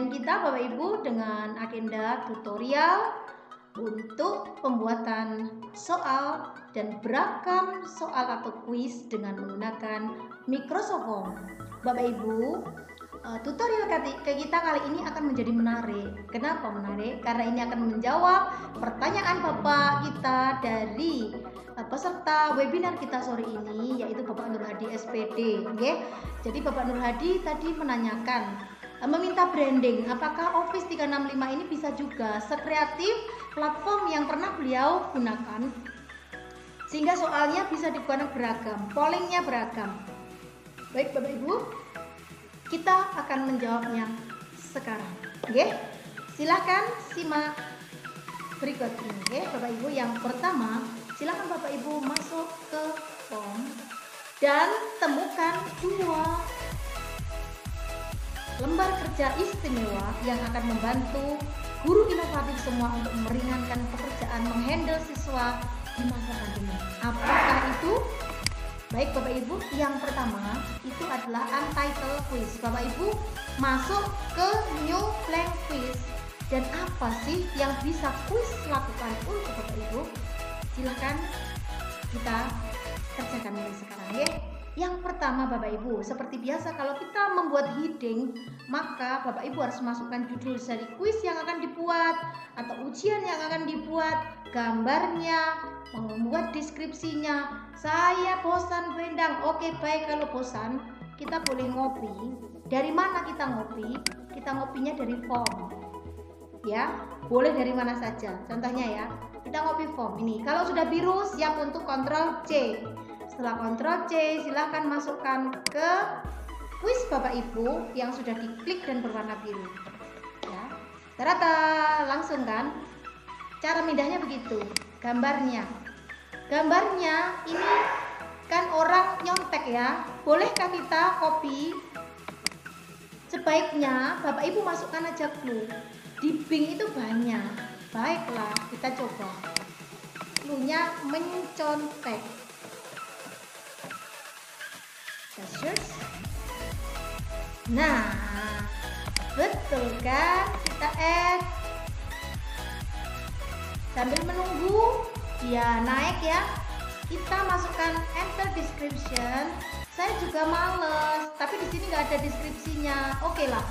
bimbingan kita Bapak Ibu dengan agenda tutorial untuk pembuatan soal dan beragam soal atau kuis dengan menggunakan Microsoft Form. Bapak Ibu, tutorial kita kali ini akan menjadi menarik. Kenapa menarik? Karena ini akan menjawab pertanyaan Bapak kita dari peserta webinar kita sore ini, yaitu Bapak Nur Hadi SPD. Jadi Bapak Nur Hadi tadi menanyakan, meminta branding, apakah Office 365 ini bisa juga sekreatif platform yang pernah beliau gunakan, sehingga soalnya bisa dibuat beragam, pollingnya beragam. Baik Bapak Ibu, kita akan menjawabnya sekarang. Silakan simak berikut ini. Bapak Ibu, yang pertama, silakan Bapak Ibu masuk ke form dan temukan 2 lembar kerja istimewa yang akan membantu guru inovatif semua untuk meringankan pekerjaan menghandle siswa di masa pandemi. Apakah itu? Baik Bapak Ibu, yang pertama itu adalah untitled quiz. Bapak Ibu masuk ke new blank quiz. Dan apa sih yang bisa quiz lakukan untuk Bapak Ibu? Silahkan kita kerjakan mulai sekarang Yang pertama Bapak Ibu, seperti biasa kalau kita membuat heading, maka Bapak Ibu harus masukkan judul dari kuis yang akan dibuat atau ujian yang akan dibuat, gambarnya, membuat deskripsinya. Saya bosan Bu Endang. Oke, baik, kalau bosan kita boleh ngopi. Dari mana kita ngopi? Kita ngopinya dari form. Boleh dari mana saja. Contohnya kita ngopi form ini. Kalau sudah biru siap untuk Ctrl C. Setelah Ctrl C, silahkan masukkan ke kuis Bapak Ibu yang sudah diklik dan berwarna biru. Ternyata langsung kan? Cara mindahnya begitu. Gambarnya ini kan orang nyontek Bolehkah kita copy? Sebaiknya Bapak Ibu masukkan aja clue. Di Bing itu banyak. Baiklah, kita coba. Clue-nya mencontek. Search. Nah, betul kan? Kita add. Sambil menunggu dia naik kita masukkan enter description. Saya juga males, tapi di sini nggak ada deskripsinya. Oke lah,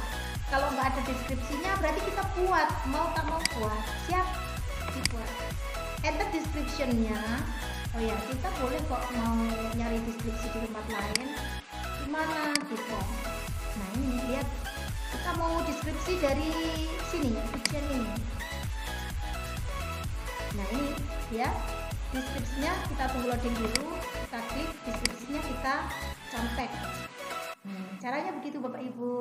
kalau nggak ada deskripsinya berarti kita buat, mau tak mau buat. Siap, dibuat. Enter descriptionnya. Oh ya, kita boleh kok mau nyari deskripsi di tempat lain. Gimana di form? Nah ini lihat, kita mau deskripsi dari sini, ujian ini. Nah ini deskripsinya kita tunggu loading dulu. Kita klik, deskripsinya kita contek. Caranya begitu Bapak Ibu.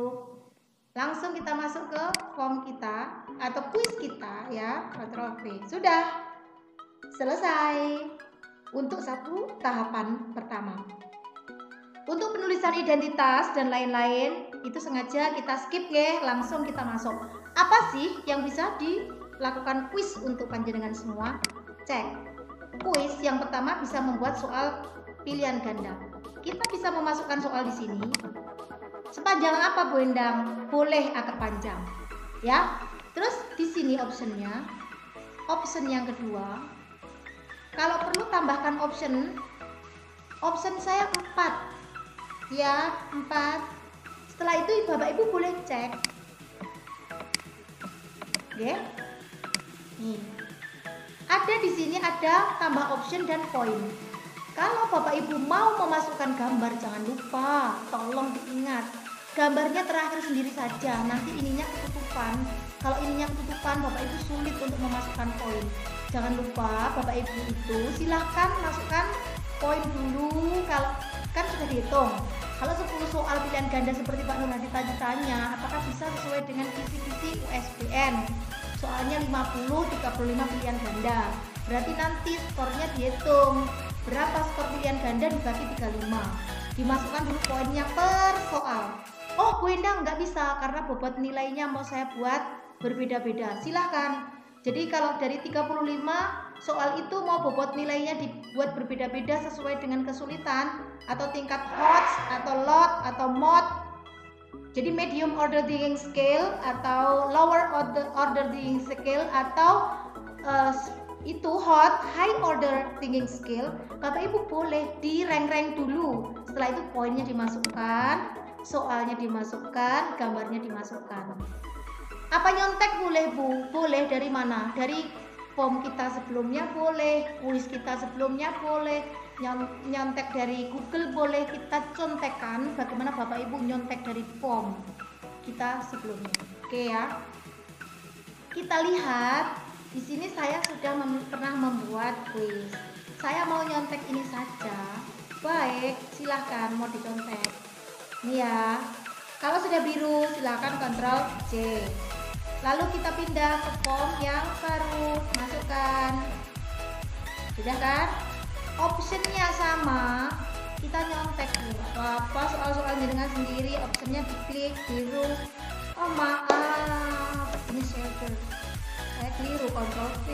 Langsung kita masuk ke form kita atau kuis kita Ctrl V. Sudah selesai untuk satu tahapan pertama. Untuk penulisan identitas dan lain-lain itu sengaja kita skip langsung kita masuk. Apa sih yang bisa dilakukan kuis untuk panjenengan semua? Cek. Kuis yang pertama bisa membuat soal pilihan ganda. Kita bisa memasukkan soal di sini. Sepanjang apa Bu Endang? Boleh agak panjang. Terus di sini optionnya. Option yang kedua. Kalau perlu tambahkan option saya 4. 4. Setelah itu Bapak Ibu boleh cek. Nih. Ada di sini ada tambah option dan poin. Kalau Bapak Ibu mau memasukkan gambar, jangan lupa, tolong diingat. Gambarnya terakhir sendiri saja, nanti ininya ketutupan. Kalau ininya ketutupan, Bapak Ibu sulit untuk memasukkan poin. Jangan lupa Bapak Ibu itu silahkan masukkan poin dulu. Kalau kan sudah dihitung. Kalau 10 soal pilihan ganda seperti Pak Nur Hadi tadi tanya, apakah bisa sesuai dengan kisi-kisi USBN? Soalnya 50, 35 pilihan ganda. Berarti nanti skornya dihitung. Berapa skor pilihan ganda dibagi 35. Dimasukkan dulu poinnya per soal. Oh Bu Endang nggak bisa karena bobot nilainya mau saya buat berbeda-beda. Silahkan. Jadi kalau dari 35 soal itu mau bobot nilainya dibuat berbeda-beda sesuai dengan kesulitan atau tingkat HOTS atau LOT atau MOD Jadi medium order thinking skill atau lower order thinking skill atau itu high order thinking skill, Bapak Ibu boleh di rank dulu. Setelah itu poinnya dimasukkan, soalnya dimasukkan, gambarnya dimasukkan. Apa nyontek boleh Bu? Boleh dari mana? Dari form kita sebelumnya boleh, kuis kita sebelumnya boleh, nyontek dari Google boleh, kita contekkan bagaimana Bapak Ibu nyontek dari form kita sebelumnya. Oke ya. Kita lihat di sini saya sudah pernah membuat kuis. Saya mau nyontek ini saja. Baik, silahkan mau dicontek. Ini ya. Kalau sudah biru silahkan Ctrl C. Lalu kita pindah ke form yang baru, masukkan. Sudah kan? Optionnya sama, kita nyontek apa soal-soalnya dengan sendiri, optionnya diklik biru. Oh maaf, ini shader, saya keliru, Ctrl V.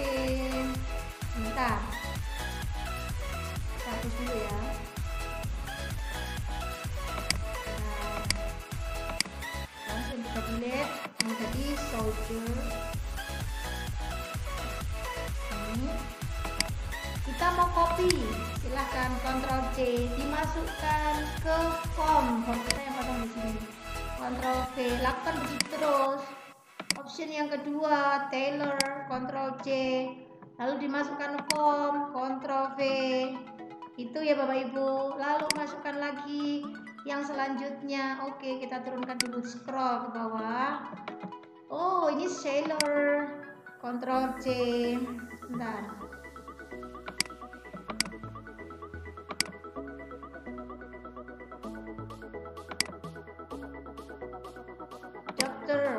Bentar, hapus dulu ya. Langsung kita delete menjadi soldier. Ini kita mau copy, silahkan Ctrl C, dimasukkan ke form kita yang potong di sini. Ctrl V, lakukan begitu terus. Option yang kedua, Tailor, Ctrl C, lalu dimasukkan ke form, Ctrl V. Itu ya Bapak Ibu. Lalu masukkan lagi yang selanjutnya. Oke, kita turunkan dulu, scroll ke bawah. Oh, ini Sailor, Ctrl C. Bentar.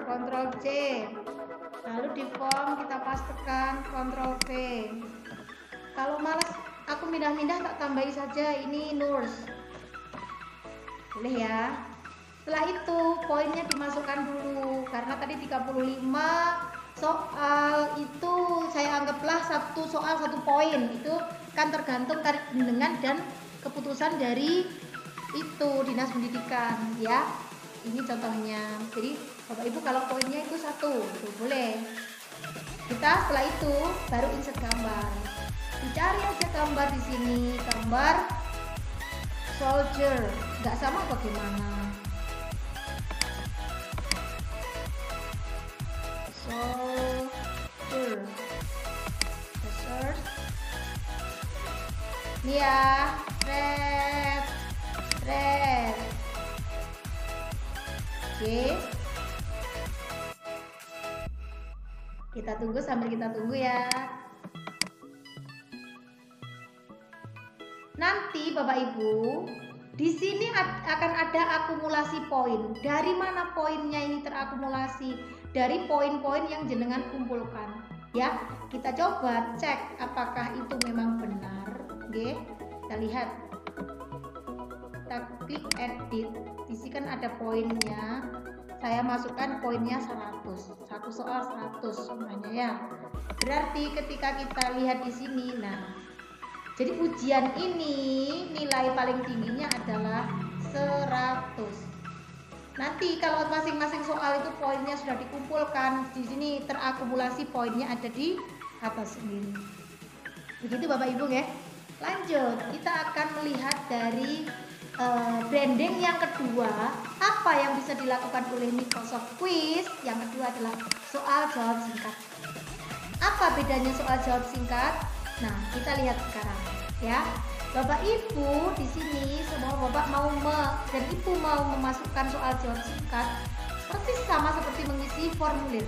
Ctrl C, lalu di form kita pastekan Ctrl V. Kalau malas aku mindah-mindah tak tambahi saja ini nurse, boleh ya. Setelah itu poinnya dimasukkan dulu, karena tadi 35 soal itu saya anggaplah satu soal 1 poin, itu kan tergantung tarik bimbingan dan keputusan dari itu dinas pendidikan ya. Ini contohnya. Jadi Bapak Ibu kalau poinnya itu 1, tuh boleh. Kita setelah itu baru insert gambar. Dicari aja gambar di sini, gambar soldier. Nggak sama bagaimana? Soldier. Search. Ini ya, red. Oke. Kita tunggu sambil kita tunggu ya. Nanti Bapak Ibu, di sini akan ada akumulasi poin. Dari mana poinnya ini terakumulasi? Dari poin-poin yang jenengan kumpulkan. Ya, kita coba cek apakah itu memang benar. Oke, kita lihat. Kita klik edit. Di sini kan ada poinnya. Saya masukkan poinnya 100. Satu soal 100 semuanya ya. Berarti ketika kita lihat di sini, nah, jadi ujian ini nilai paling tingginya adalah 100. Nanti kalau masing-masing soal itu poinnya sudah dikumpulkan, di sini terakumulasi poinnya ada di atas sendiri. Begitu Bapak Ibu ya. Lanjut, kita akan melihat dari branding yang kedua, apa yang bisa dilakukan oleh Microsoft Quiz. Yang kedua adalah soal jawab singkat. Apa bedanya soal jawab singkat? Nah, kita lihat sekarang ya. Bapak Ibu di sini semua Bapak dan Ibu mau memasukkan soal jawab singkat persis sama seperti mengisi formulir,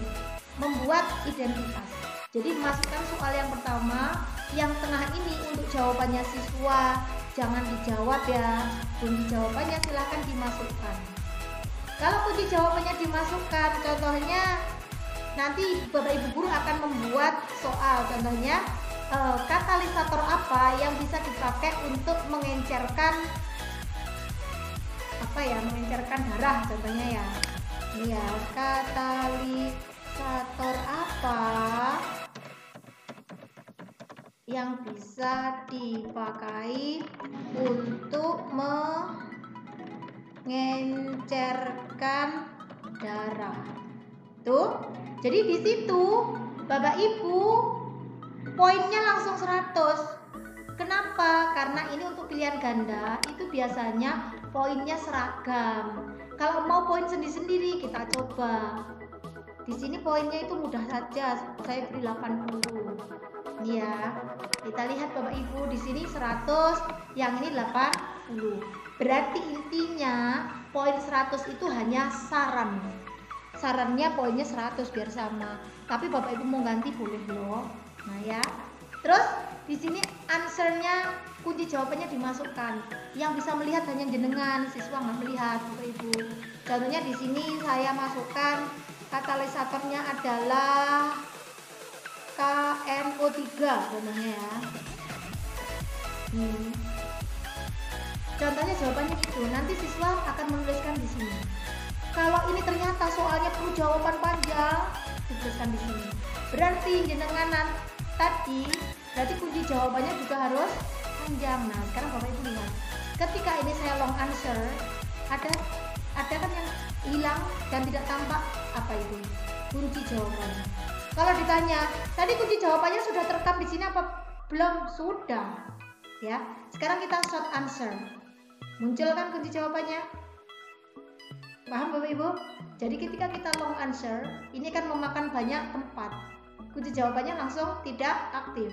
membuat identitas. Jadi masukkan soal yang pertama, yang tengah ini untuk jawabannya siswa, jangan dijawab ya. Kunci jawabannya silahkan dimasukkan. Kalau kunci jawabannya dimasukkan, contohnya nanti Bapak Ibu guru akan membuat soal, contohnya katalisator apa yang bisa dipakai untuk mengencerkan mengencerkan darah, contohnya ya. Ini ya, katalisator apa yang bisa dipakai untuk mengencerkan menurunkan darah. Tuh. Jadi di situ Bapak Ibu poinnya langsung 100. Kenapa? Karena ini untuk pilihan ganda itu biasanya poinnya seragam. Kalau mau poin sendiri-sendiri kita coba. Di sini poinnya itu mudah saja. Saya beri 80. Ini ya. Kita lihat Bapak Ibu di sini 100, yang ini 80. Berarti intinya poin 100 itu hanya saran. Sarannya poinnya 100 biar sama. Tapi Bapak Ibu mau ganti boleh loh. Nah ya. Terus di sini answernya, kunci jawabannya dimasukkan. Yang bisa melihat hanya jenengan, siswa nggak melihat Bapak Ibu. Contohnya di sini saya masukkan katalisatornya adalah KNO3 contohnya ya. Contohnya jawabannya gitu. Nanti siswa akan menuliskan di sini. Kalau ini ternyata soalnya perlu jawaban panjang, dituliskan di sini. Berarti jenengan tadi berarti kunci jawabannya juga harus panjang. Nah, sekarang Bapak Ibu lihat. Ketika ini saya long answer, ada kan yang hilang dan tidak tampak apa itu? Kunci jawabannya. Kalau ditanya, tadi kunci jawabannya sudah terekam di sini apa belum? Sudah. Ya. Sekarang kita short answer. Muncul kan kunci jawabannya? Paham Bapak Ibu? Jadi ketika kita long answer, ini kan memakan banyak tempat. Kunci jawabannya langsung tidak aktif.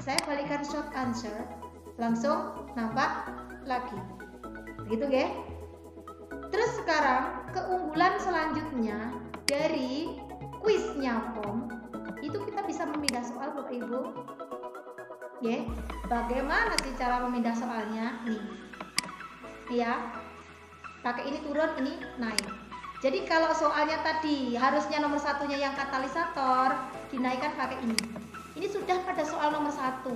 Saya balikan short answer, langsung nampak lagi. Begitu ya? Terus sekarang keunggulan selanjutnya dari kuisnya POM itu kita bisa memindah soal Bapak Ibu. Ya, bagaimana sih cara memindah soalnya? Nih ya, pakai ini turun, ini naik. Jadi kalau soalnya tadi harusnya nomor satunya yang katalisator, dinaikkan pakai ini. Ini sudah pada soal nomor 1.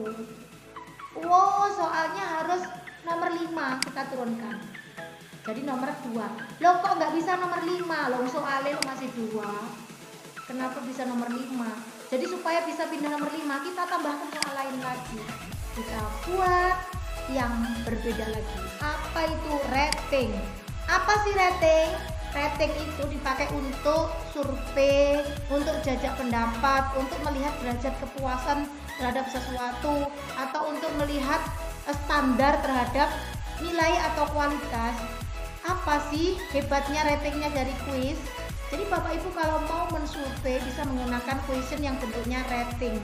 Wow, soalnya harus nomor 5 kita turunkan. Jadi nomor 2. Loh kok nggak bisa nomor 5? Loh soalnya lo masih 2. Kenapa bisa nomor 5? Jadi supaya bisa pindah nomor 5, kita tambahkan soal lain lagi. Kita buat yang berbeda lagi. Apa itu rating? Apa sih rating? Rating itu dipakai untuk survei, untuk jajak pendapat, untuk melihat derajat kepuasan terhadap sesuatu, atau untuk melihat standar terhadap nilai atau kualitas. Apa sih hebatnya ratingnya dari kuis? Jadi Bapak Ibu kalau mau mensurvei bisa menggunakan question yang bentuknya rating.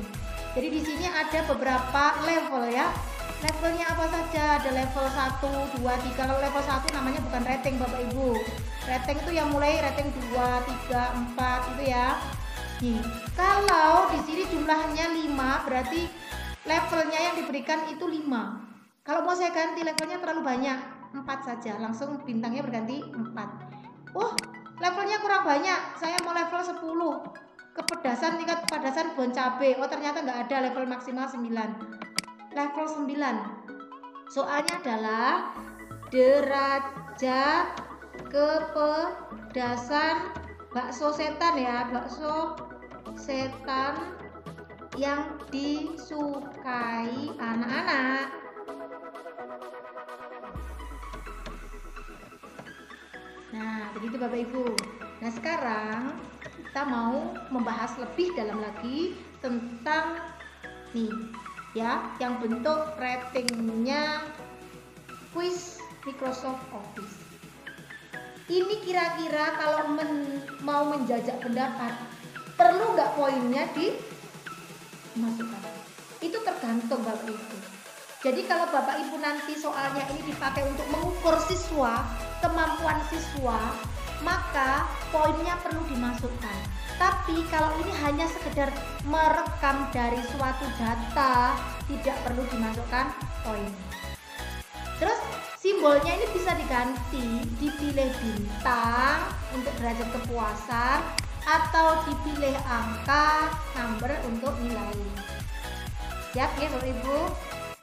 Jadi di sini ada beberapa level ya. Levelnya apa saja? Ada level 1, 2, 3. Kalau level 1 namanya bukan rating Bapak Ibu. Rating itu yang mulai rating 2, 3, 4 itu ya. Nih, kalau di sini jumlahnya 5 berarti levelnya yang diberikan itu 5. Kalau mau saya ganti levelnya terlalu banyak, 4 saja. Langsung bintangnya berganti 4. Oh, levelnya kurang banyak. Saya mau level 10. Kepedasan, tingkat kepedasan bon cabe. Oh, ternyata nggak ada, level maksimal 9. Level 9 soalnya adalah derajat kepedasan bakso setan ya, bakso setan yang disukai anak-anak. Nah begitu Bapak Ibu. Nah sekarang kita mau membahas lebih dalam lagi tentang nih ya, yang bentuk ratingnya kuis Microsoft Office. Ini kira-kira kalau mau menjajak pendapat, perlu nggak poinnya dimasukkan? Itu tergantung Bapak Ibu. Jadi kalau Bapak Ibu nanti soalnya ini dipakai untuk mengukur siswa, kemampuan siswa, maka poinnya perlu dimasukkan. Tapi kalau ini hanya sekedar merekam dari suatu data, tidak perlu dimasukkan poin. Terus simbolnya ini bisa diganti, dipilih bintang untuk derajat kepuasan, atau dipilih angka, number untuk nilai. Siap ya Bapak Ibu?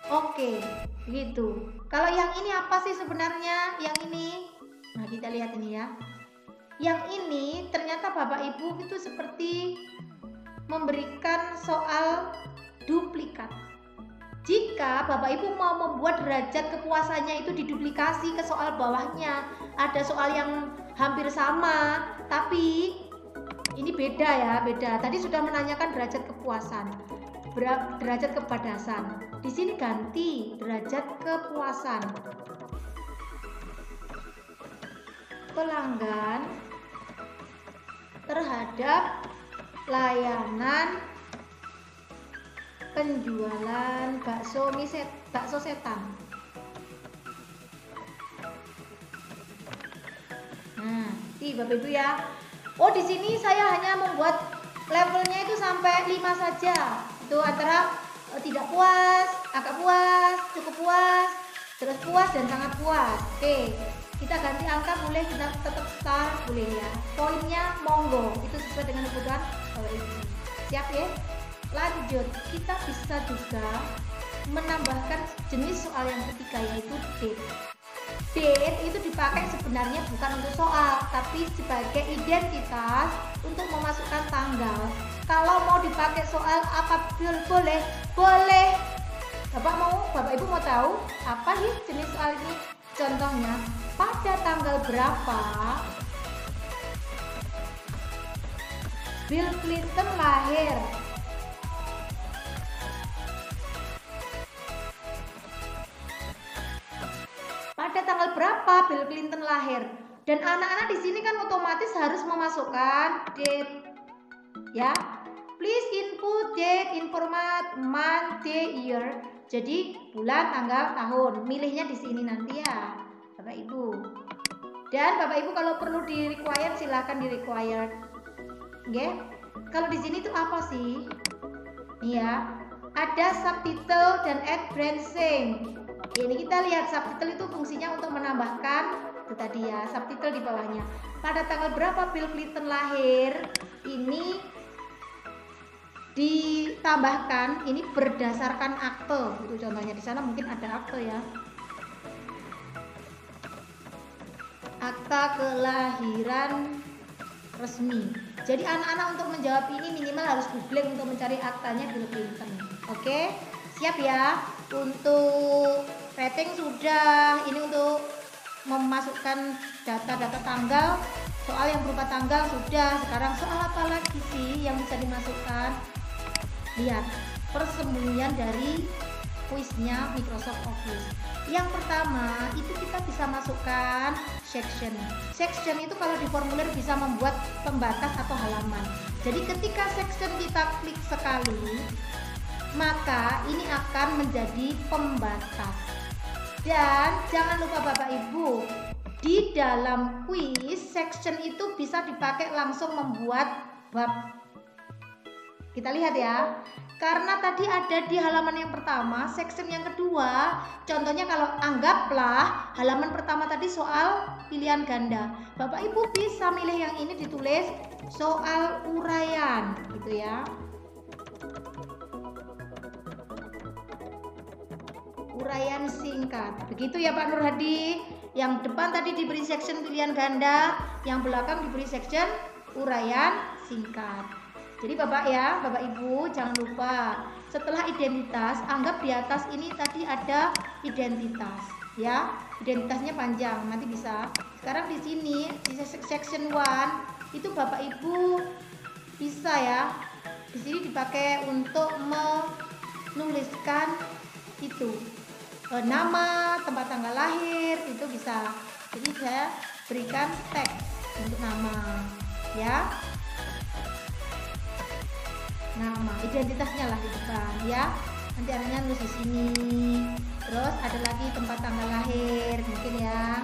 Oke, gitu. Kalau yang ini apa sih sebenarnya? Yang ini, nah kita lihat ini ya. Yang ini ternyata Bapak Ibu itu seperti memberikan soal duplikat. Jika Bapak Ibu mau membuat derajat kepuasannya itu diduplikasi ke soal bawahnya, ada soal yang hampir sama, tapi ini beda ya, beda. Tadi sudah menanyakan derajat kepuasan, derajat kepadasan. Di sini ganti derajat kepuasan. Pelanggan terhadap layanan penjualan bakso setan. Nah, di Bapak Ibu ya. Oh, di sini saya hanya membuat levelnya itu sampai 5 saja. Itu antara tidak puas, agak puas, cukup puas, terus puas dan sangat puas. Oke, kita ganti angka boleh, kita tetap star boleh ya. Poinnya monggo, itu sesuai dengan kebutuhan Bapak Ibu. Siap ya? Lanjut, kita bisa juga menambahkan jenis soal yang ketiga, yaitu date. Date itu dipakai sebenarnya bukan untuk soal, tapi sebagai identitas untuk memasukkan tanggal. Kalau mau dipakai soal apa boleh? Boleh. Bapak Ibu mau tahu apa sih jenis soal ini? Contohnya, pada tanggal berapa Bill Clinton lahir? Pada tanggal berapa Bill Clinton lahir? Dan anak-anak di sini kan otomatis harus memasukkan date, ya. Please input date, informat, month, day, year. Jadi bulan, tanggal, tahun. Milihnya di sini nanti ya, Bapak Ibu. Dan Bapak Ibu kalau perlu di required silahkan di required. Oke? Kalau di sini tuh apa sih? Nih ya, ada subtitle dan add branching. Ini kita lihat subtitle itu fungsinya untuk menambahkan itu tadi ya, subtitle di bawahnya. Pada tanggal berapa Bill Clinton lahir? Ini ditambahkan ini berdasarkan akte. Itu contohnya di sana mungkin ada akte ya. Akta kelahiran resmi. Jadi anak-anak untuk menjawab ini minimal harus googling untuk mencari aktanya Bill Clinton. Oke? Siap ya? Untuk rating sudah, ini untuk memasukkan data-data tanggal, soal yang berupa tanggal sudah. Sekarang soal apa lagi sih yang bisa dimasukkan? Lihat persembunyian dari kuisnya Microsoft Office. Yang pertama itu kita bisa masukkan section. Section itu kalau di formulir bisa membuat pembatas atau halaman. Jadi ketika section kita klik sekali, maka ini akan menjadi pembatas. Dan jangan lupa Bapak Ibu, di dalam kuis section itu bisa dipakai langsung membuat bab. Kita lihat ya, karena tadi ada di halaman yang pertama, section yang kedua. Contohnya kalau anggaplah halaman pertama tadi soal pilihan ganda, Bapak Ibu bisa milih yang ini ditulis soal uraian gitu ya. Uraian singkat. Begitu ya Pak Nur Hadi. Yang depan tadi diberi section pilihan ganda, yang belakang diberi section uraian singkat. Jadi Bapak ya, Bapak Ibu jangan lupa setelah identitas, anggap di atas ini tadi ada identitas ya. Identitasnya panjang, nanti bisa. Sekarang di sini di section 1 itu Bapak Ibu bisa ya. Di sini dipakai untuk menuliskan itu nama, tempat tanggal lahir, itu bisa. Jadi saya berikan teks untuk nama ya. Nama, identitasnya lah di depan ya. Nanti anaknya nulis di sini. Terus ada lagi tempat tanggal lahir mungkin ya.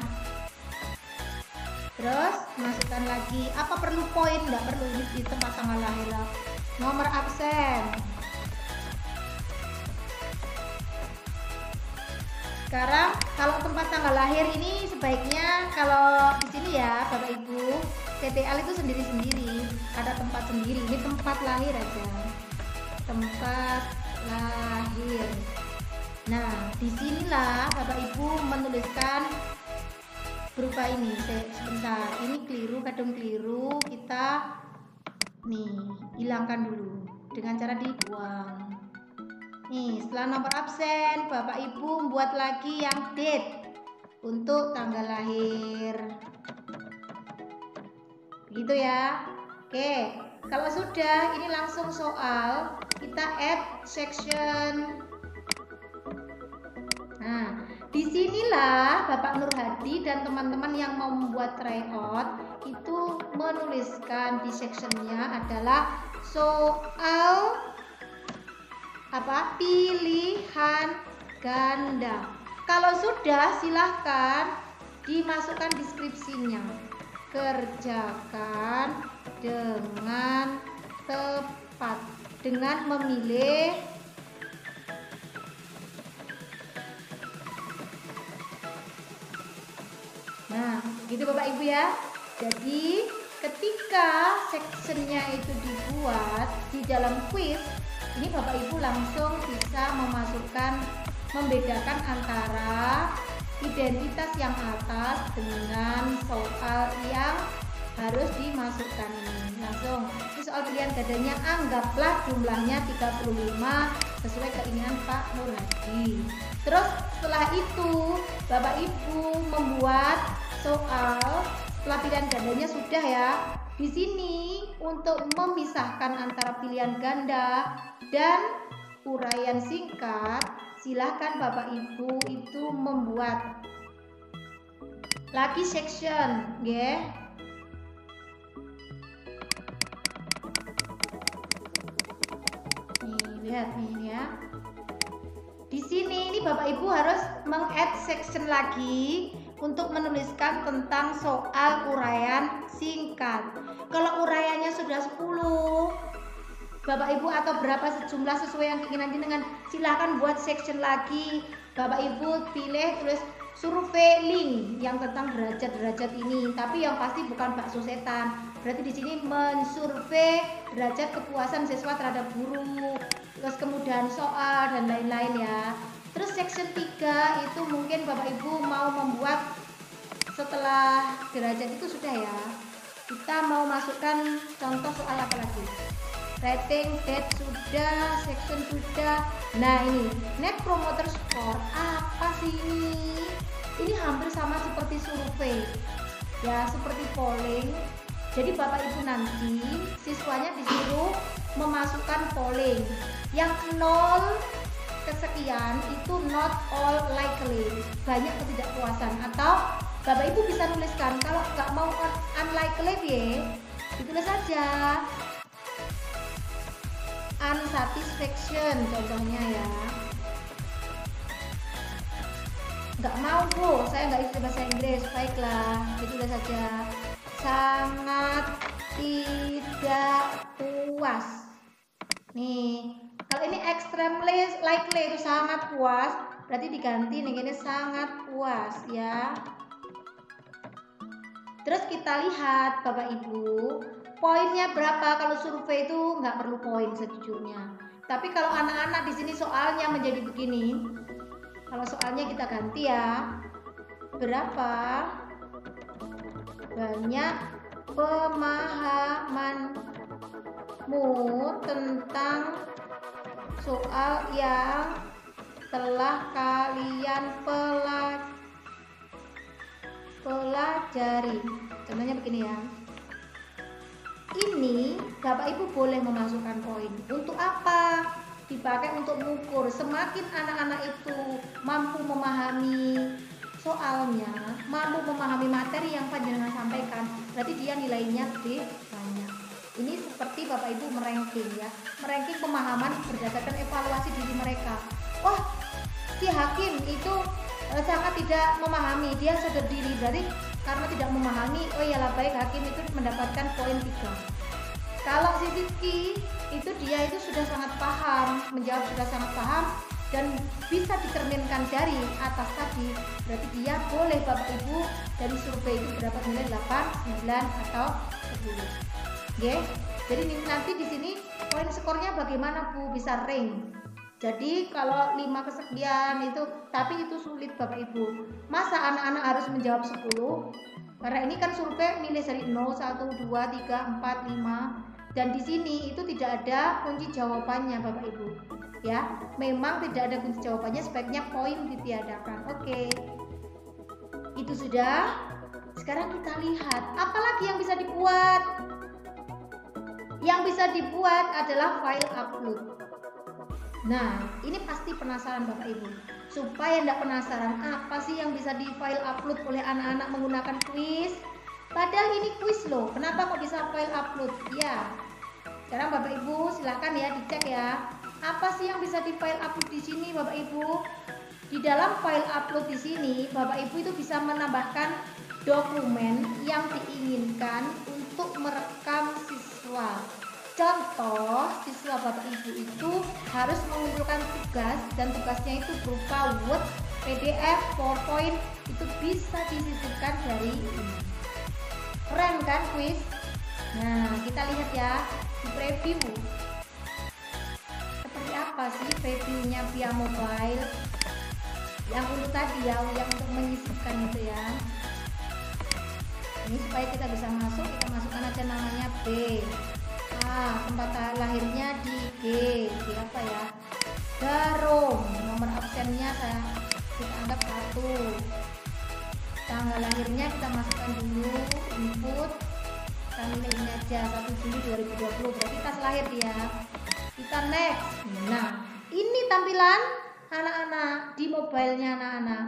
Terus masukkan lagi apa perlu poin, enggak perlu ini di tempat tanggal lahir lah. Nomor absen. Sekarang kalau tempat tanggal lahir ini sebaiknya kalau di sini ya Bapak Ibu, TTL itu sendiri-sendiri, ada tempat sendiri. Ini tempat lahir aja. Tempat lahir. Nah, disinilah Bapak Ibu menuliskan berupa ini. Sebentar, ini keliru, kadang keliru. Kita nih hilangkan dulu dengan cara dibuang. Nih, setelah nomor absen, Bapak Ibu buat lagi yang date untuk tanggal lahir. gitu ya. Oke, kalau sudah ini langsung soal, kita add section. Nah, disinilah Bapak Nur Hadi dan teman-teman yang mau membuat tryout itu menuliskan di sectionnya adalah soal pilihan ganda. Kalau sudah, silahkan dimasukkan deskripsinya. Kerjakan dengan tepat dengan memilih gitu Bapak Ibu ya. Jadi ketika sectionnya itu dibuat di dalam quiz, ini Bapak Ibu langsung bisa membedakan antara identitas yang atas dengan soal yang harus dimasukkan ini. Langsung, ini soal pilihan gandanya, anggaplah jumlahnya 35 sesuai keinginan Pak Nur Hadi. Terus setelah itu Bapak Ibu membuat soal setelah pilihan gandanya sudah ya. Di sini untuk memisahkan antara pilihan ganda dan uraian singkat, silahkan Bapak Ibu itu membuat lagi section, ya. Nih, lihat nih ya. Di sini ini Bapak Ibu harus meng-add section lagi untuk menuliskan tentang soal uraian singkat. Kalau uraiannya sudah 10 Bapak Ibu atau berapa sejumlah sesuai yang keinginan dengan, silahkan buat section lagi. Bapak Ibu pilih tulis survei link yang tentang derajat-derajat ini, tapi yang pasti bukan bakso setan. Berarti di sini mensurvei derajat kepuasan siswa terhadap guru, terus kemudahan soal dan lain-lain ya. Terus section 3 itu mungkin Bapak Ibu mau membuat setelah derajat itu sudah ya. Kita mau masukkan contoh soal apa lagi? Rating, date sudah, section sudah. Nah ini net promoter score apa sih ini? Ini hampir sama seperti survei ya, seperti polling. Jadi Bapak Ibu nanti siswanya disuruh memasukkan polling yang 0 kesekian itu not all likely, banyak ketidakpuasan, atau Bapak Ibu bisa nuliskan kalau nggak mau unlikely ya ditulis saja unsatisfaction contohnya ya. Nggak mau Bu, saya nggak bisa bahasa Inggris, baiklah ditulis saja sangat tidak puas. Nih kalau ini extremely likely itu sangat puas, berarti diganti nih ini sangat puas ya. Terus kita lihat Bapak Ibu, poinnya berapa? Kalau survei itu nggak perlu poin sejujurnya. Tapi kalau anak-anak di sini soalnya menjadi begini, kalau soalnya kita ganti ya, berapa banyak pemahamanmu tentang soal yang telah kalian pelajari. Contohnya begini ya. Ini Bapak Ibu boleh memasukkan poin. Untuk apa? Dipakai untuk mengukur semakin anak-anak itu mampu memahami soalnya, mampu memahami materi yang panjenengan sampaikan, berarti dia nilainya lebih banyak. Ini seperti Bapak Ibu meranking ya, meranking pemahaman berdasarkan evaluasi diri mereka. Wah, si hakim itu sangat tidak memahami, dia sadar diri, berarti karena tidak memahami, oh iyalah baik hakim itu mendapatkan poin 3. Kalau si Rizky itu dia itu sudah sangat paham, menjawab sudah sangat paham dan bisa determinkan dari atas tadi, berarti dia boleh Bapak Ibu dari survei itu berdapat nilai 8, 9 atau 10. Oke, jadi nanti di sini poin skornya bagaimana Bu? Bisa rank. Jadi kalau 5 kesekian itu, tapi itu sulit Bapak Ibu. Masa anak-anak harus menjawab 10? Karena ini kan survei milih dari 0, 1, 2, 3, 4, 5. Dan di sini itu tidak ada kunci jawabannya Bapak Ibu. Ya, memang tidak ada kunci jawabannya, sebaiknya poin ditiadakan. Oke. Itu sudah. Sekarang kita lihat apalagi yang bisa dibuat. Yang bisa dibuat adalah file upload. Nah, ini pasti penasaran Bapak Ibu. Supaya tidak penasaran, apa sih yang bisa di file upload oleh anak-anak menggunakan kuis? Padahal ini kuis loh. Kenapa kok bisa file upload? Ya. Sekarang Bapak Ibu silahkan ya dicek ya. Apa sih yang bisa di file upload di sini Bapak Ibu? Di dalam file upload di sini Bapak Ibu itu bisa menambahkan dokumen yang diinginkan untuk merekam siswa. Contoh, siswa Bapak Ibu itu harus mengumpulkan tugas dan tugasnya itu berupa Word, PDF, PowerPoint, itu bisa disisipkan dari ini. Keren kan kuis? Nah, kita lihat ya di preview. Seperti apa sih previewnya via mobile? Yang untuk tadi ya, yang untuk menyisipkan itu ya. Ini supaya kita bisa masuk, kita masukkan aja namanya B. Tempat lahirnya di G apa ya? Garung. Nomor absennya kita anggap 1. Tanggal lahirnya kita masukkan dulu, input. Kita milih ini aja 1 Juli 2020. Berarti pas lahir dia. Kita next. Nah, ini tampilan anak-anak di mobilenya anak-anak.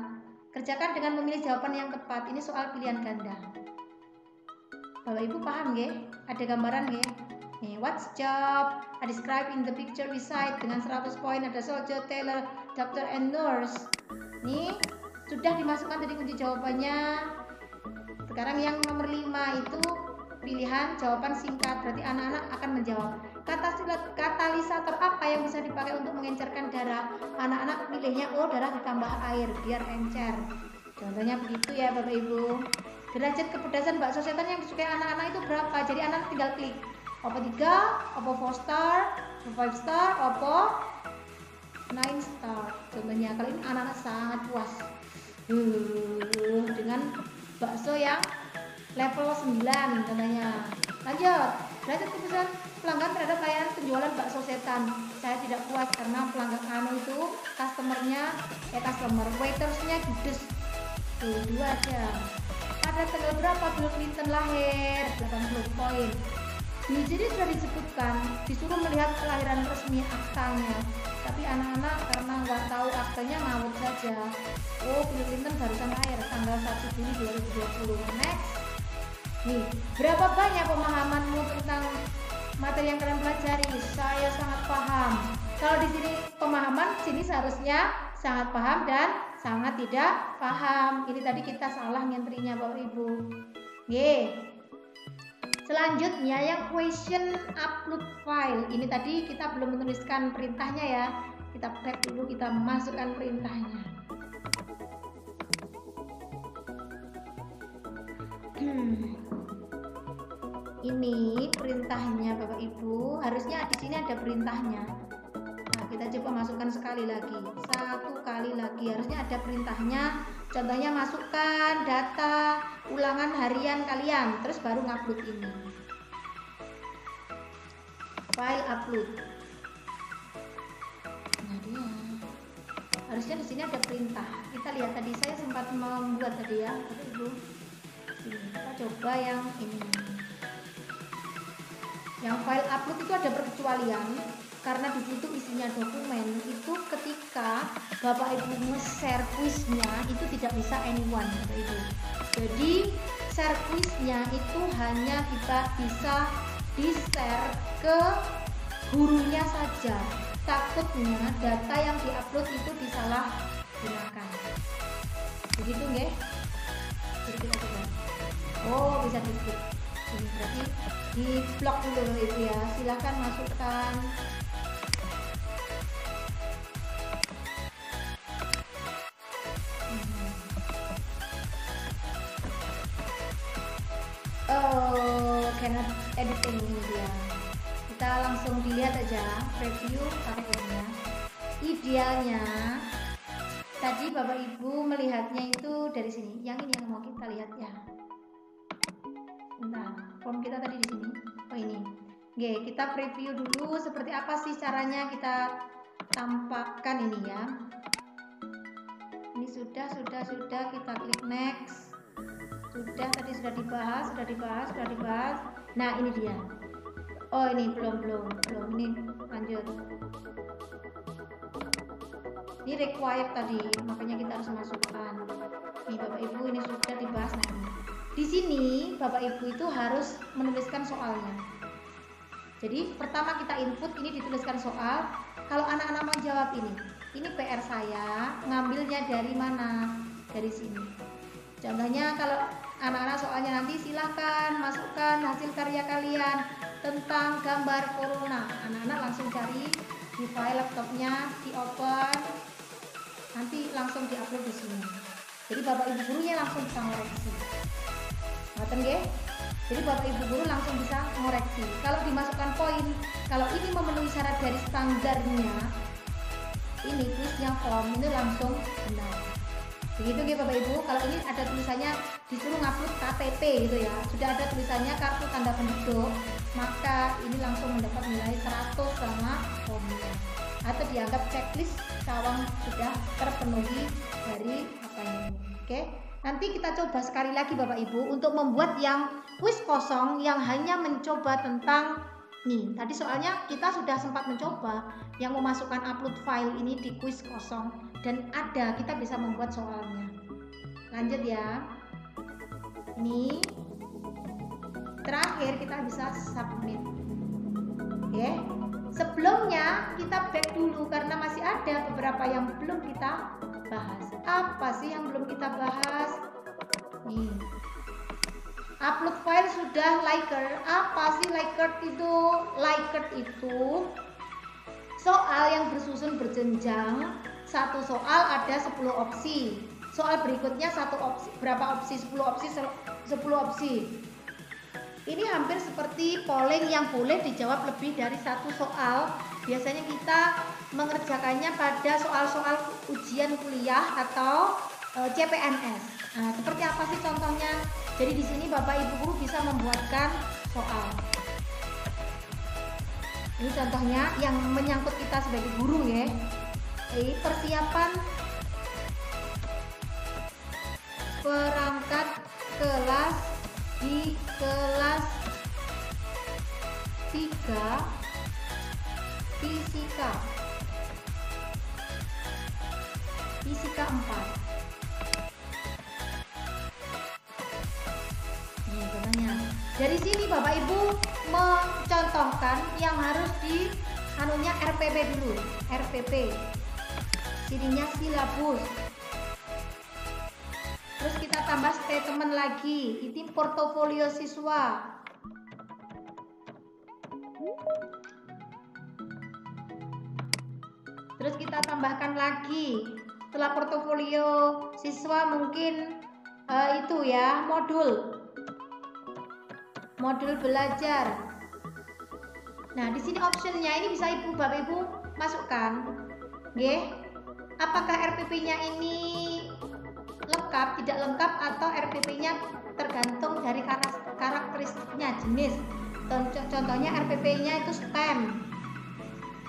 Kerjakan dengan memilih jawaban yang tepat. Ini soal pilihan ganda. Bapak Ibu paham nggih? Ada gambaran nggih? Nih, what's job? I describe in the picture beside dengan 100 poin. Ada soldier, tailor, doctor, and nurse. Nih, sudah dimasukkan tadi kunci jawabannya. Sekarang yang nomor 5 itu pilihan jawaban singkat. Berarti anak-anak akan menjawab. Katalisator apa yang bisa dipakai untuk mengencerkan darah? Anak-anak pilihnya darah ditambah air biar encer. Contohnya begitu ya Bapak Ibu. Derajat kepedasan bakso setan yang disukai anak-anak itu berapa? Jadi anak tinggal klik Oppo 3, Oppo 4 star, Oppo 5 star, Oppo 9 star. Contohnya kali ini anak-anak sangat puas dengan bakso yang level 9 contohnya. Lanjut, derajat kepuasan pelanggan terhadap layanan penjualan bakso setan. Saya tidak puas karena pelanggan itu customer waitersnya judes. 2 aja. Pada tanggal berapa Bill Clinton lahir? 80 poin. Di sini sudah disebutkan, disuruh melihat kelahiran resmi aktanya. Tapi anak-anak karena nggak tahu aktanya ngawur saja. Bill Clinton barusan lahir tanggal 1 Juli 2020. Next. Nih, berapa banyak pemahamanmu tentang materi yang kalian pelajari? Saya sangat paham. Kalau di sini pemahaman, sini seharusnya sangat paham dan sangat tidak paham. Ini tadi kita salah ngentrinya Bapak Ibu. Selanjutnya yang question upload file. Ini tadi kita belum menuliskan perintahnya ya. Kita back dulu, kita masukkan perintahnya. Ini perintahnya Bapak Ibu. Harusnya di sini ada perintahnya. Nah, kita coba masukkan sekali lagi. 1 kali lagi. Harusnya ada perintahnya. Contohnya masukkan data ulangan harian kalian, terus baru ngupload ini. File upload. Nah, dia. Harusnya di sini ada perintah. Kita lihat tadi saya sempat membuat tadi ya, Bapak Ibu. Kita coba yang ini. Yang file upload itu ada perkecualian. Karena di situ isinya dokumen, itu ketika Bapak Ibu nge-share kuisnya itu tidak bisa anyone Bapak Ibu. Jadi share kuisnya itu hanya kita bisa di-share ke gurunya saja. Takutnya data yang diupload itu disalahgunakan. Begitu nggih? Jadi kita coba. Bisa di-skip. Ini berarti di blok dulu Bapak Ibu ya. Silahkan masukkan. Cannot editing ini dia. Kita langsung dilihat aja preview pakai ini ya. Idealnya tadi Bapak Ibu melihatnya itu dari sini. Yang ini yang mau kita lihat ya. Bentar, form kita tadi di sini. Ini. Oke, kita preview dulu seperti apa sih caranya kita tampakkan ini ya. Ini sudah kita klik next. Tadi sudah dibahas. Nah, ini dia. Oh, ini belum. Ini lanjut. Ini required tadi, makanya kita harus masukkan. Nih Bapak Ibu, ini sudah dibahas. Nah, ini. Di sini Bapak Ibu itu harus menuliskan soalnya. Jadi pertama kita input, ini dituliskan soal. Kalau anak-anak mau jawab ini PR saya, ngambilnya dari mana? Dari sini. Contohnya kalau anak-anak soalnya nanti silahkan masukkan hasil karya kalian tentang gambar corona. Anak-anak langsung cari di file laptopnya, di open, nanti langsung diupload di sini. Jadi Bapak Ibu gurunya langsung bisa ngoreksi. Ngoten nggih? Jadi Bapak Ibu guru langsung bisa ngoreksi. Kalau dimasukkan poin, kalau ini memenuhi syarat dari standarnya, ini kuisnya form ini langsung benar. Begitu ya Bapak Ibu. Kalau ini ada tulisannya disuruh ngupload KTP gitu ya, sudah ada tulisannya kartu tanda penduduk, maka ini langsung mendapat nilai 100 sama formnya. Atau dianggap checklist cawang sudah terpenuhi dari apa ini. Oke. Nanti kita coba sekali lagi Bapak Ibu untuk membuat yang kuis kosong yang hanya mencoba tentang nih. Tadi soalnya kita sudah sempat mencoba yang memasukkan upload file ini di kuis kosong dan ada, kita bisa membuat soalnya. Lanjut ya. Ini terakhir kita bisa submit. Oke. Sebelumnya kita back dulu karena masih ada beberapa yang belum kita bahas. Apa sih yang belum kita bahas? Nih. Upload file sudah Likert. Apa sih Likert itu? Likert itu soal yang bersusun berjenjang. Satu soal ada 10 opsi. Soal berikutnya satu opsi. Berapa opsi? 10 opsi. 10 opsi. Ini hampir seperti polling yang boleh dijawab lebih dari satu soal. Biasanya kita mengerjakannya pada soal-soal ujian kuliah atau CPNS. Nah, seperti apa sih contohnya? Jadi di sini Bapak Ibu guru bisa membuatkan soal. Ini contohnya yang menyangkut kita sebagai guru ya. Persiapan perangkat kelas di kelas 3 fisika 4. Ini contohnya. Dari sini Bapak Ibu mencontohkan yang harus di anunya RPP dulu. RPP. Sininya silabus. Terus kita tambah statement lagi. Ini portofolio siswa. Terus kita tambahkan lagi. Setelah portofolio siswa mungkin itu ya, modul belajar. Nah, di sini optionnya ini bisa Bapak Ibu masukkan. Nggih. Apakah RPP-nya ini lengkap, tidak lengkap, atau RPP-nya tergantung dari karakteristiknya, jenis. Contohnya RPP-nya itu STEM.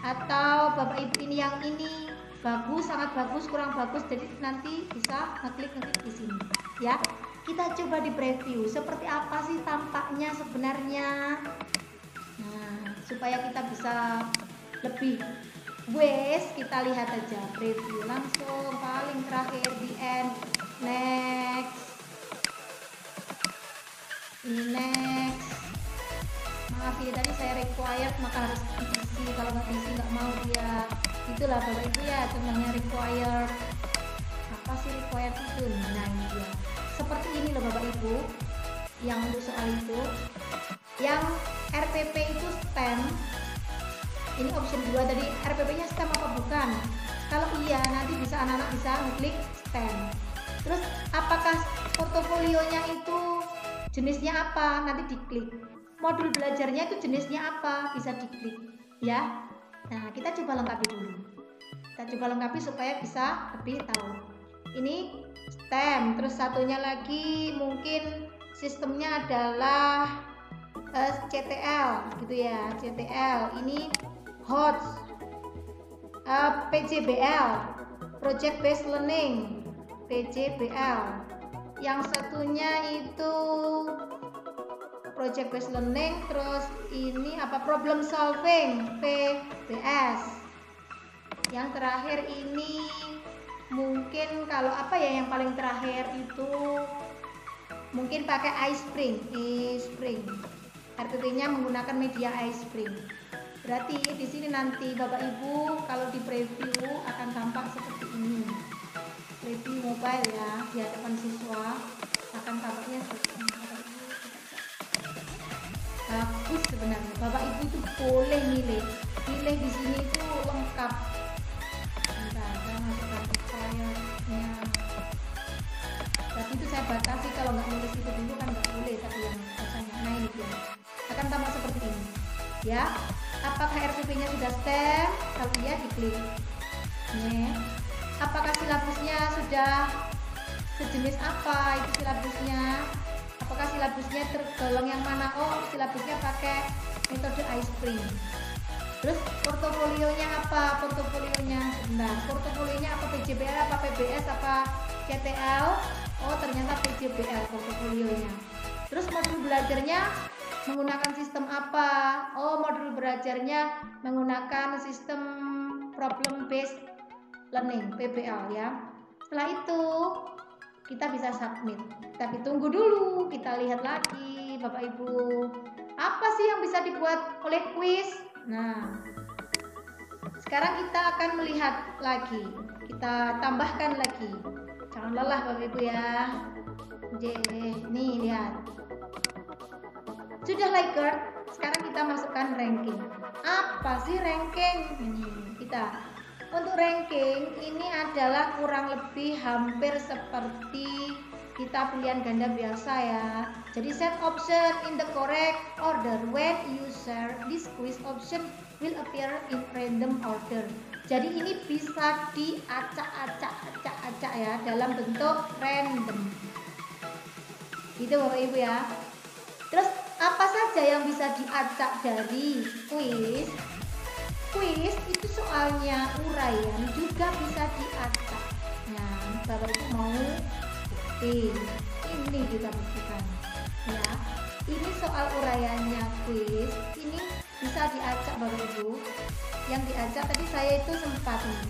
Atau Bapak Ibu ini yang ini bagus, sangat bagus, kurang bagus, jadi nanti bisa ngeklik di sini ya. Kita coba di preview seperti apa sih tampaknya sebenarnya. Nah, supaya kita bisa lebih kita lihat aja preview langsung paling terakhir di end. Next. Maaf ini tadi saya required maka harus diisi, kalau nggak diisi nggak mau dia. Itulah Bapak Ibu ya, contohnya required. Apa sih required itu? Nah ini dia. Seperti ini loh Bapak Ibu. Yang untuk soal itu, yang RPP itu STEM. Ini option 2 tadi, RPP-nya STEM apa bukan? Kalau iya nanti bisa anak-anak bisa ngeklik STEM. Terus apakah portofolionya itu jenisnya apa? Nanti diklik. Modul belajarnya itu jenisnya apa? Bisa diklik ya. Nah, kita coba lengkapi dulu. Kita coba lengkapi supaya bisa lebih tahu. Ini STEM, terus satunya lagi mungkin sistemnya adalah CTL gitu ya. CTL ini HOTS, PJBL, Project Based Learning, PJBL. yang satunya itu project based learning, terus ini apa, problem solving, PBS. Yang terakhir ini mungkin kalau apa ya, yang paling terakhir itu mungkin pakai iSpring. RPP-nya menggunakan media iSpring. Berarti di sini nanti Bapak Ibu kalau di preview akan tampak seperti ini. Preview mobile ya, di hadapan siswa akan tampaknya seperti ini. Bagus sebenarnya. Bapak Ibu itu boleh milih di sini itu lengkap. Bentar, saya masukkan file-nya. Tapi itu saya batasi, kalau nggak nulis itu dulu kan nggak boleh tadi yang bacanya. Nah ini dia, akan tampak seperti ini ya. Apakah RPP-nya sudah stem? Kalau iya diklik. Nih. Apakah silabusnya sudah sejenis apa itu silabusnya? Apakah silabusnya tergolong yang mana? Oh, silabusnya pakai metode iSpring. Terus portofolionya apa? Portofolionya apa? PJBL apa PBS apa CTL? Oh, ternyata PJBL portofolionya. Terus modul belajarnya menggunakan sistem apa? Oh, modul belajarnya menggunakan sistem problem based learning, PBL ya. Setelah itu kita bisa submit. Tapi tunggu dulu, kita lihat lagi Bapak Ibu. Apa sih yang bisa dibuat oleh kuis? Nah, sekarang kita akan melihat lagi. Kita tambahkan lagi. Jangan lelah Bapak Ibu ya. Nih lihat. Sudah Likert, sekarang kita masukkan ranking. Apa sih ranking? Ini kita. Untuk ranking ini adalah kurang lebih hampir seperti kita pilihan ganda biasa ya. Jadi set option in the correct order. When you share this quiz, option will appear in random order. Jadi ini bisa diacak-acak ya dalam bentuk random. Gitu Bapak Ibu ya. Terus apa saja yang bisa diacak dari quiz? Kuis itu soalnya uraian juga bisa diacak. Nah, Bapak Ibu mau bukti, ini kita buktikan ya. Ini soal uraiannya kuis, ini bisa diacak Bapak Ibu. Yang diacak tadi saya itu sempat nih.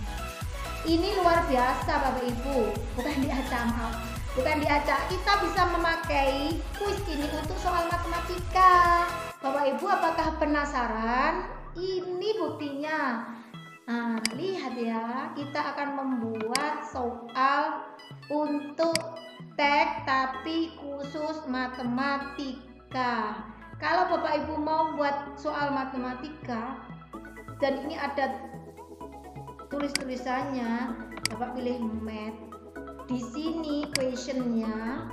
Ini luar biasa Bapak Ibu, bukan diacak, maaf, bukan diacak. Kita bisa memakai kuis ini untuk soal matematika. Bapak Ibu apakah penasaran? Ini buktinya. Nah, lihat ya, kita akan membuat soal untuk teks tapi khusus matematika. Kalau Bapak Ibu mau buat soal matematika dan ini ada tulis-tulisannya, Bapak pilih math. Di sini questionnya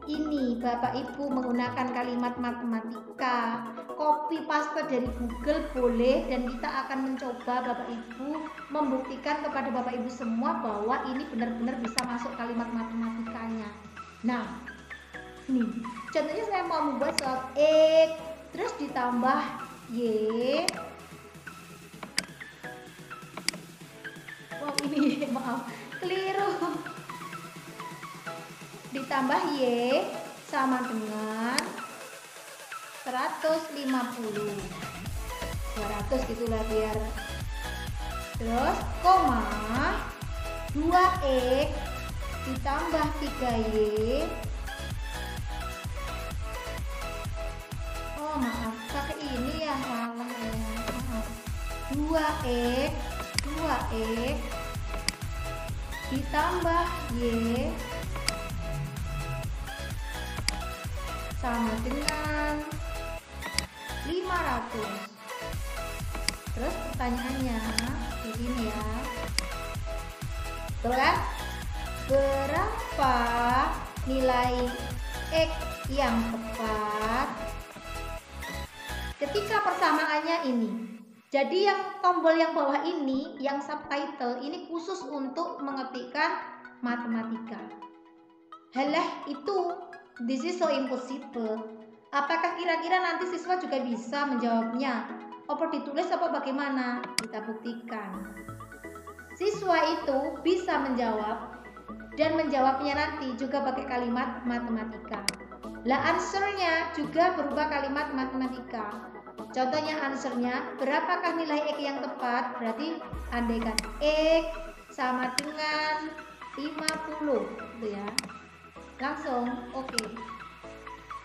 ini Bapak Ibu menggunakan kalimat matematika, copy paste dari Google boleh, dan kita akan mencoba Bapak Ibu membuktikan kepada Bapak Ibu semua bahwa ini benar-benar bisa masuk kalimat matematikanya. Nah, nih contohnya saya mau membuat soal X terus ditambah Y. Oh ini maaf keliru. Ditambah Y sama dengan 150, 200 gitulah biar. Terus koma 2X ditambah 3Y. Oh maaf, pakai ini ya, salah ya, maaf. 2X ditambah Y sama dengan 500. Terus pertanyaannya di sini ya. Betul kan? Berapa nilai X yang tepat ketika persamaannya ini? Jadi yang tombol yang bawah ini, yang subtitle ini khusus untuk mengetikkan matematika. Halah itu, this is so impossible. Apakah kira-kira nanti siswa juga bisa menjawabnya? Apa ditulis apa bagaimana? Kita buktikan. Siswa itu bisa menjawab dan menjawabnya nanti juga pakai kalimat matematika. Lah answernya juga berupa kalimat matematika. Contohnya answernya, berapakah nilai X yang tepat? Berarti andaikan X sama dengan 50 gitu ya. Langsung oke.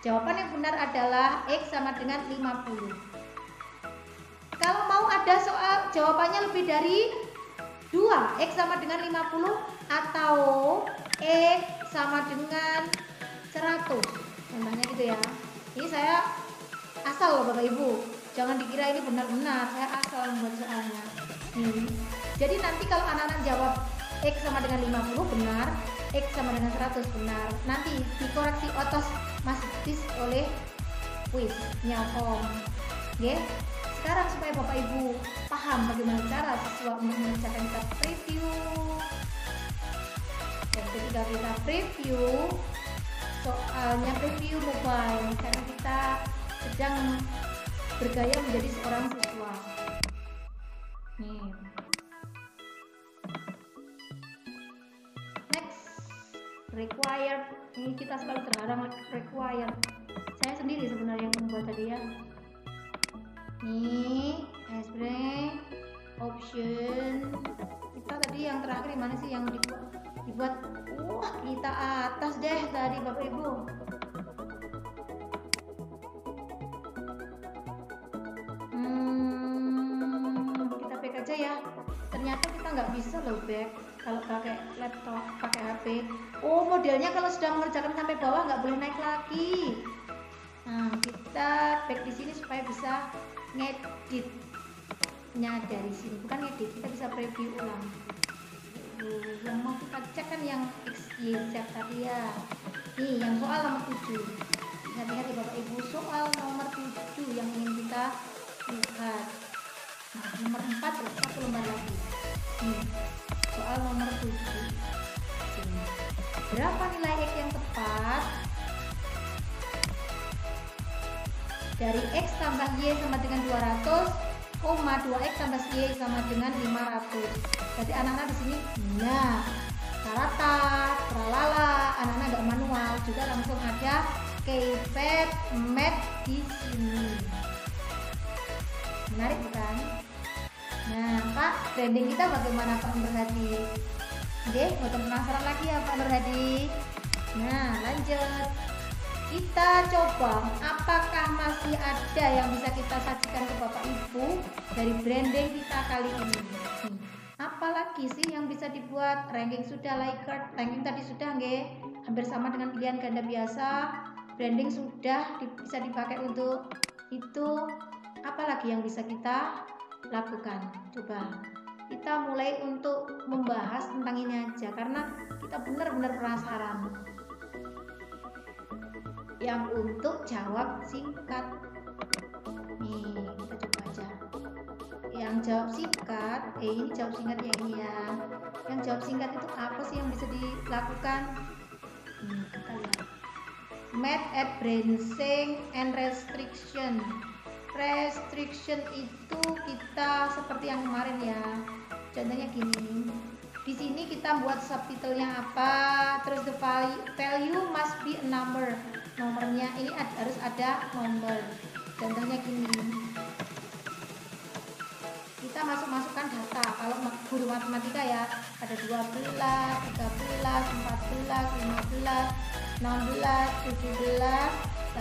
Jawaban yang benar adalah X sama dengan 50. Kalau mau ada soal jawabannya lebih dari 2, X sama dengan 50 atau X sama dengan 100. Contohnya gitu ya. Ini saya asal loh Bapak Ibu. Jangan dikira ini benar-benar, saya asal membuat soalnya. Jadi nanti kalau anak-anak jawab X sama dengan 50 benar, X sama dengan 100 benar. Nanti dikoreksi otomatis oleh kuisnya Om. Oke? Sekarang supaya Bapak Ibu paham bagaimana cara siswa untuk mengerjakan, kita preview. Dan ketika kita preview soalnya, preview mobile karena kita sedang bergaya menjadi seorang siswa. Nih. Next, required. Ini kita selalu terlarang required. Saya sendiri sebenarnya yang membuat tadi ya. Nih, explain, option. Kita tadi yang terakhir mana sih yang dibuat? Wah, kita atas deh tadi Bapak Ibu. Kita back aja ya. Ternyata kita nggak bisa loh back kalau pakai laptop, pakai HP. Oh, modelnya kalau sudah mengerjakan sampai bawah nggak boleh naik lagi. Nah, kita back di sini supaya bisa ngeditnya dari sini. Bukan ngedit, kita bisa preview ulang. Yang mau kita cek kan yang X, Y, Z tadi ya. Nih, yang soal nomor 7. Lihat-lihat ya Bapak Ibu, soal nomor 7 yang ingin kita lihat. Nah, nomor 4 terus 1 lembar lagi. Nih, soal nomor 7. Berapa nilai X yang tepat dari X tambah Y sama dengan 200, 2X tambah Y sama dengan 500. Jadi anak-anak di sini, nah, rata, tralala, anak-anak nggak manual, juga langsung ada keypad, mat di sini. Menarik bukan? Nah, Pak, branding kita bagaimana Pak Nur Hadi? Oke, bukan penasaran lagi ya Pak Nur Hadi? Nah, lanjut. Kita coba apakah masih ada yang bisa kita sajikan ke Bapak Ibu dari branding kita kali ini. Apalagi sih yang bisa dibuat? Ranking sudah, Likert, ranking tadi sudah nggih, hampir sama dengan pilihan ganda biasa. Branding sudah bisa dipakai untuk itu. Apalagi yang bisa kita lakukan? Coba kita mulai untuk membahas tentang ini aja karena kita benar-benar penasaran. Yang untuk jawab singkat, nih kita coba aja. Yang jawab singkat, ini jawab singkatnya ini ya. Yang jawab singkat itu apa sih yang bisa dilakukan? Kita lihat. Math at branching and restriction. Restriction itu kita seperti yang kemarin ya. Contohnya gini. Di sini kita buat subtitlenya apa, terus the value must be a number. Nomornya ini harus ada nomor. Contohnya gini, kita masukkan data. Kalau guru matematika ya, ada 12, 13, 14, 15, 16, 17,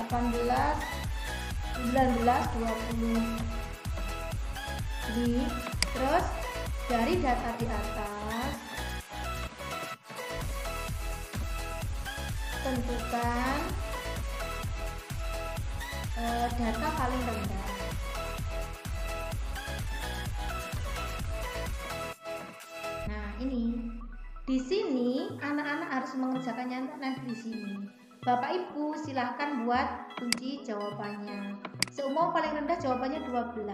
18, 19, 20. Jadi, terus dari data di atas tentukan data paling rendah. Nah, ini di sini anak-anak harus mengerjakannya nanti di sini. Bapak Ibu silahkan buat kunci jawabannya. Seumur paling rendah jawabannya 12.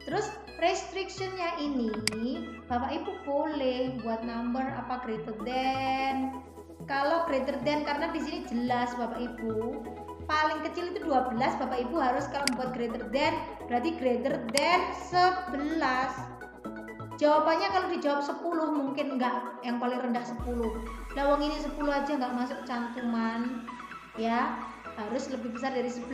Terus restrictionnya ini Bapak Ibu boleh buat number apa greater than. Kalau greater than karena di sini jelas Bapak Ibu paling kecil itu 12. Bapak Ibu harus kalau membuat greater than berarti greater than 11. Jawabannya kalau dijawab 10 mungkin enggak, yang paling rendah 10. Lawang ini 10 aja enggak masuk cantuman ya, harus lebih besar dari 11.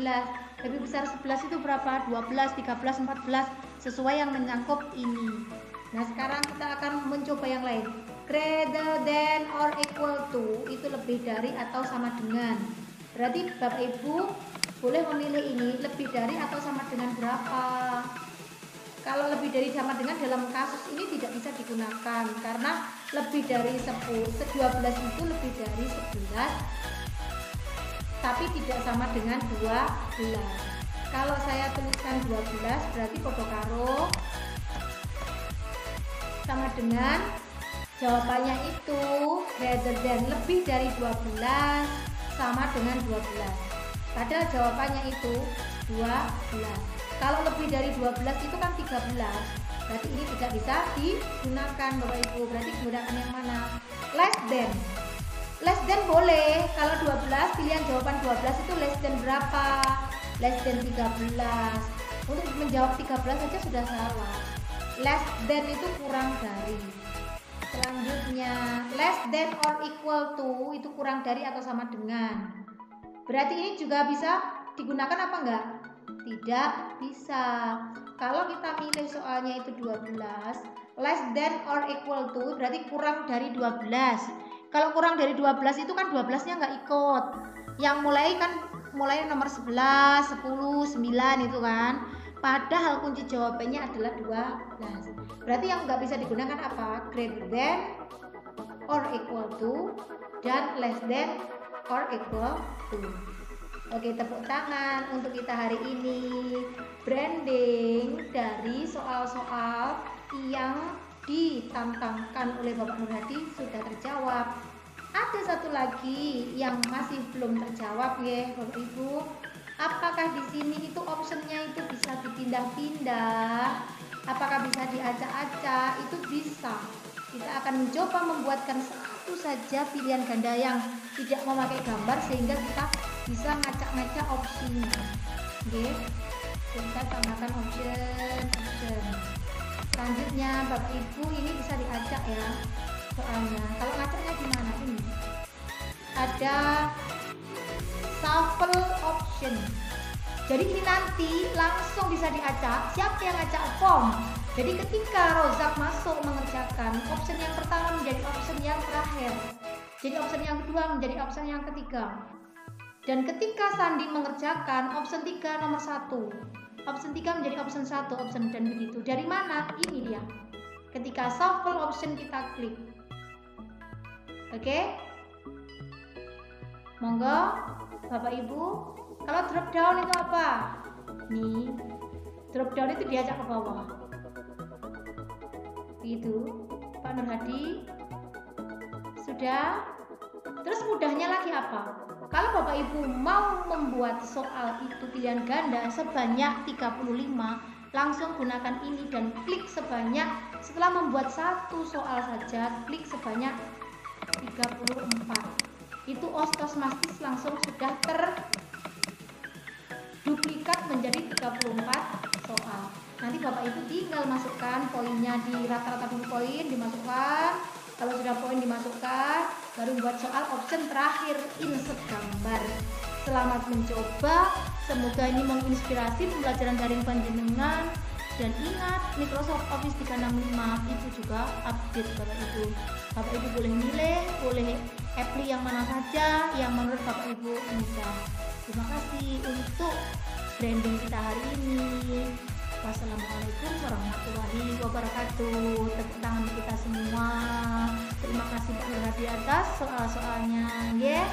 Lebih besar 11 itu berapa? 12, 13, 14 sesuai yang menyangkut ini. Nah sekarang kita akan mencoba yang lain. Greater than or equal to itu lebih dari atau sama dengan. Berarti Bapak Ibu boleh memilih ini lebih dari atau sama dengan berapa. Kalau lebih dari sama dengan dalam kasus ini tidak bisa digunakan karena lebih dari 10, 12 itu lebih dari 11 tapi tidak sama dengan 12. Kalau saya tuliskan 12 berarti podo karo sama dengan jawabannya itu greater than lebih dari 12 sama dengan 12. Padahal jawabannya itu 12. Kalau lebih dari 12 itu kan 13. Berarti ini tidak bisa digunakan Bapak Ibu. Berarti gunakan yang mana? Less than. Less than boleh. Kalau 12 pilihan jawaban 12 itu less than berapa? Less than 13. Untuk menjawab 13 saja sudah salah. Less than itu kurang dari. Selanjutnya less than or equal to itu kurang dari atau sama dengan. Berarti ini juga bisa digunakan apa enggak? Tidak bisa. Kalau kita milih soalnya itu 12, less than or equal to berarti kurang dari 12. Kalau kurang dari 12 itu kan 12-nya nggak ikut. Yang mulai nomor 11, 10, 9 itu kan. Padahal kunci jawabannya adalah 12. Berarti yang nggak bisa digunakan apa? Greater than or equal to dan less than or equal to. Oke, tepuk tangan untuk kita hari ini. Branding dari soal-soal yang ditantangkan oleh Bapak Nur Hadi sudah terjawab. Ada satu lagi yang masih belum terjawab ya Bapak Ibu. Apakah di sini itu optionnya itu bisa dipindah-pindah? Apakah bisa diacak-acak? Itu bisa. Kita akan mencoba membuatkan satu saja pilihan ganda yang tidak memakai gambar sehingga kita bisa ngacak-ngacak opsinya. Oke, kita tambahkan option. Selanjutnya Bapak Ibu ini bisa diacak ya soalnya. Kalau ngacaknya gimana? Ini ada shuffle option. Jadi ini nanti langsung bisa diacak. Siapa yang ngacak form? Jadi ketika Rozak masuk mengerjakan, option yang pertama menjadi option yang terakhir. Jadi option yang kedua menjadi option yang ketiga. Dan ketika Sandi mengerjakan option 3 nomor 1, option 3 menjadi option 1, option dan begitu. Dari mana? Ini dia. Ketika shuffle option kita klik. Oke? Monggo Bapak Ibu. Kalau drop down itu apa? Nih, drop down itu diajak ke bawah. Gitu. Pak Nur Hadi. Sudah. Terus mudahnya lagi apa? Kalau Bapak Ibu mau membuat soal itu pilihan ganda sebanyak 35, langsung gunakan ini dan klik sebanyak, setelah membuat satu soal saja, klik sebanyak 34. Itu otomatis langsung sudah terduplikat menjadi 34 soal. Nanti Bapak Ibu tinggal masukkan poinnya di rata-rata dulu poin dimasukkan. Kalau sudah poin dimasukkan, baru buat soal option terakhir insert gambar. Selamat mencoba, semoga ini menginspirasi pembelajaran daring panjenengan. Dan ingat, Microsoft Office 365 itu juga update Bapak Ibu. Bapak Ibu boleh milih, boleh apply yang mana saja yang menurut Bapak Ibu mudah. Terima kasih untuk branding kita hari ini. Wassalamualaikum warahmatullahi wabarakatuh. Tepuk tangan kita semua. Terima kasih Pak Nur Hadi atas soal-soalnya, ya.